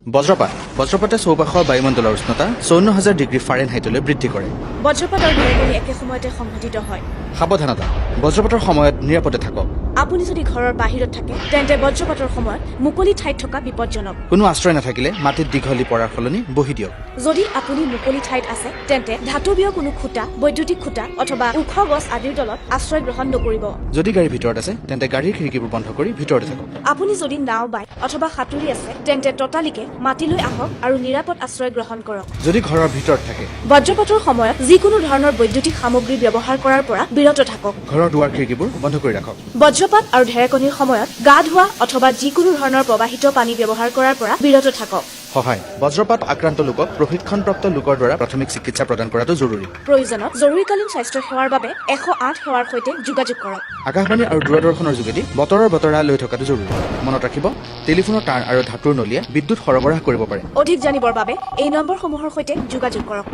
বজ্ৰপাতে চৌপাশৰ বায়ুমণ্ডলৰ উষ্ণতা ৫৪,০০০ ডিগ্ৰী ফাৰেনহাইটলৈ বৃদ্ধি কৰে। বজ্ৰপাত আৰু ঢেৰেকনি একে সময়তে সংঘটিত হয়। সাৱধানতা, বজ্ৰপাতৰ সময়ত নিৰাপদে থাকক। আপুনি যদি ঘৰৰ বাহিৰত থাকে তেন্তে বজ্ৰপাতৰ সময়ত মুকলি ঠাইত থকা বিপদজনক। কোনো আশ্ৰয় নাথাকিলে মাটিত দীঘলী পৰাৰ সলনি বহি দিয়ক। যদি আপুনি মুকলি ঠাইত আছে তেন্তে ধাতৱীয় কোনো খুঁটা, বৈদ্যুতিক খুঁটা অথবা ওখ গছ আদিৰ তলত আশ্ৰয় গ্ৰহণ নকৰিব। যদি গাড়ীৰ ভিতৰত আছে তেন্তে গাড়ীৰ খিৰিকীবোৰ বন্ধ কৰি ভিতৰতে থাকক। আপুনি যদি নাও বাইক অথবা সাঁতুৰি আছে তেন্তে ততালিকে মাটিলৈ আহক আৰু নিৰাপদ আশ্ৰয় গ্ৰহণ কৰক। যদি ঘৰৰ ভিতৰত থাকে, বজ্ৰপাতৰ সময়ত যিকোনো ধৰণৰ বৈদ্যুতিক সামগ্ৰী ব্যৱহাৰ কৰাৰ পৰা বিৰত থাকক। ঘৰৰ দুৱাৰ খিৰিকীবোৰ বন্ধ কৰি ৰাখক। বজ্ৰপাত আৰু ঢেৰেকনিৰ সময়ত গা ধোৱা অথবা যিকোনো ধৰণৰ প্ৰবাহিত পানী ব্যৱহাৰ কৰাৰ পৰা বিৰত থাকক। সহায়, বজ্ৰপাত আক্ৰান্ত লোকক প্ৰশিক্ষণপ্ৰাপ্ত লোকৰ দ্বাৰা প্ৰাথমিক চিকিৎসা প্ৰদান কৰাটো জৰুৰী। প্ৰয়োজনত জৰুৰীকালীন স্বাস্থ্য সেৱাৰ বাবে ১০৮ সেৱাৰ সৈতে যোগাযোগ কৰক। আকাশবাণী আৰু দূৰদৰ্শনৰ যোগেদি বতৰৰ বতৰা লৈ থকাটো জৰুৰী। মনত ৰাখিব, টেলিফোনৰ তাঁৰ আৰু ধাতুৰ নলীয়ে বিদ্যুৎ সৰবৰাহ কৰিব পাৰে। অধিক জানিবৰ বাবে এই নম্বৰসমূহৰ সৈতে যোগাযোগ কৰক।